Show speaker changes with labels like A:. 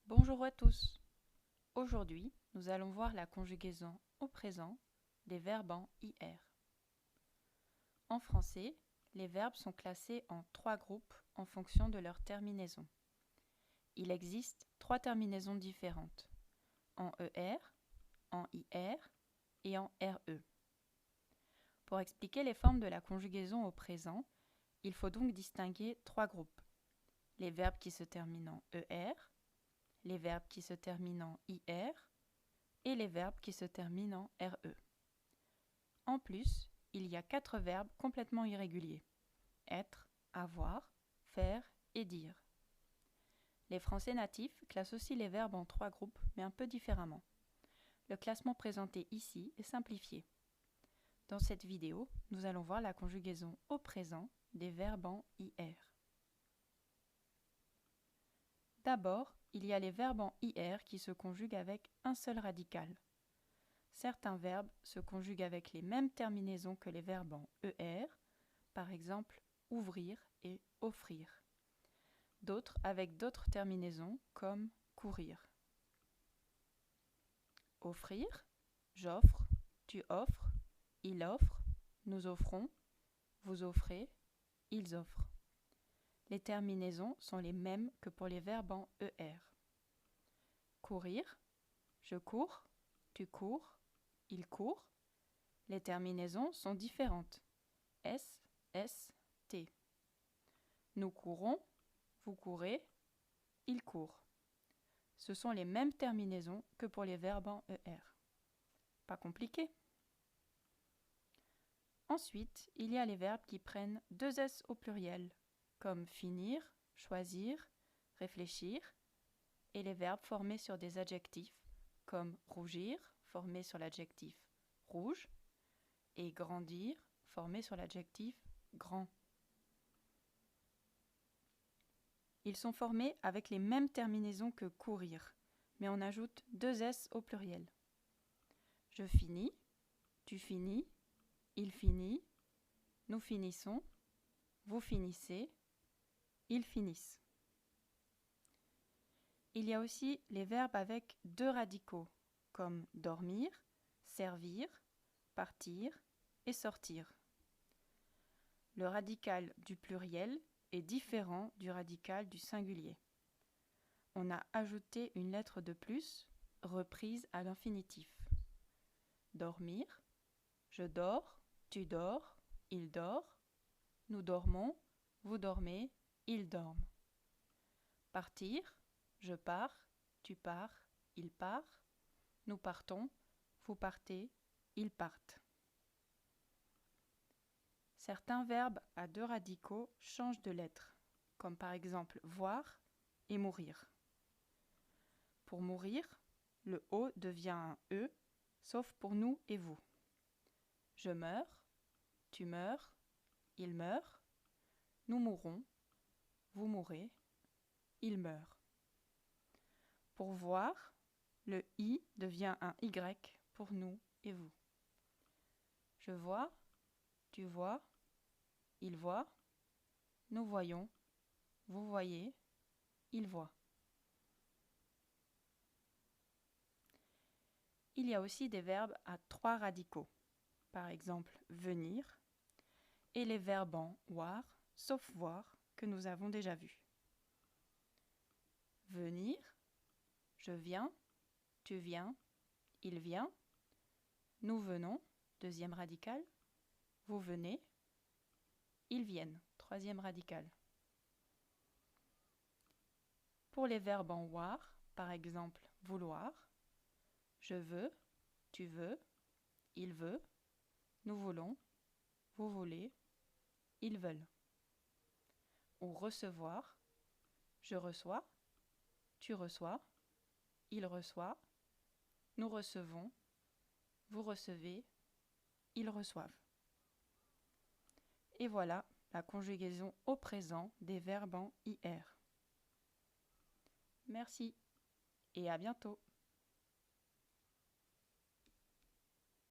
A: Bonjour à tous. Aujourd'hui, nous allons voir la conjugaison au présent des verbes en IR. En français, les verbes sont classés en 3 groupes en fonction de leur terminaison. Il existe 3 terminaisons différentes, en ER, en IR et en RE. Pour expliquer les formes de la conjugaison au présent, il faut donc distinguer 3 groupes. Les verbes qui se terminent en ER, les verbes qui se terminent en IR et les verbes qui se terminent en RE. En plus, il y a 4 verbes complètement irréguliers: être, avoir, faire et dire. Les Français natifs classent aussi les verbes en 3 groupes, mais un peu différemment. Le classement présenté ici est simplifié. Dans cette vidéo, nous allons voir la conjugaison au présent des verbes en IR. D'abord, il y a les verbes en IR qui se conjuguent avec un seul radical. Certains verbes se conjuguent avec les mêmes terminaisons que les verbes en ER, par exemple ouvrir et offrir. D'autres avec d'autres terminaisons comme courir. Offrir, j'offre, tu offres, il offre, nous offrons, vous offrez, ils offrent. Les terminaisons sont les mêmes que pour les verbes en ER. Courir, je cours, tu cours, il court. Les terminaisons sont différentes. S, S, T. Nous courons, vous courez, il court. Ce sont les mêmes terminaisons que pour les verbes en ER. Pas compliqué. Ensuite, il y a les verbes qui prennent 2 S au pluriel, comme finir, choisir, réfléchir, et les verbes formés sur des adjectifs, comme rougir, formé sur l'adjectif rouge, et grandir, formé sur l'adjectif grand. Ils sont formés avec les mêmes terminaisons que courir, mais on ajoute 2 S au pluriel. Je finis, tu finis, il finit, nous finissons, vous finissez, ils finissent. Il y a aussi les verbes avec 2 radicaux, comme dormir, servir, partir et sortir. Le radical du pluriel est différent du radical du singulier. On a ajouté une lettre de plus, reprise à l'infinitif. Dormir, je dors, tu dors, il dort, nous dormons, vous dormez, ils dorment. Partir, je pars, tu pars, il part, nous partons, vous partez, ils partent. Certains verbes à 2 radicaux changent de lettre, comme par exemple voir et mourir. Pour mourir, le O devient un E, sauf pour nous et vous. Je meurs, tu meurs, il meurt, nous mourrons, vous mourrez, il meurt. Pour voir, le I devient un Y pour nous et vous. Je vois, tu vois, il voit, nous voyons, vous voyez, il voit. Il y a aussi des verbes à 3 radicaux, par exemple venir, et les verbes en voir, sauf voir, que nous avons déjà vus. Venir, je viens, tu viens, il vient, nous venons, 2e radical, vous venez, ils viennent, 3e radical. Pour les verbes en voir, par exemple vouloir, je veux, tu veux, il veut, nous voulons, vous voulez, ils veulent. Ou recevoir, je reçois, tu reçois, il reçoit, nous recevons, vous recevez, ils reçoivent. Et voilà la conjugaison au présent des verbes en IR. Merci et à bientôt.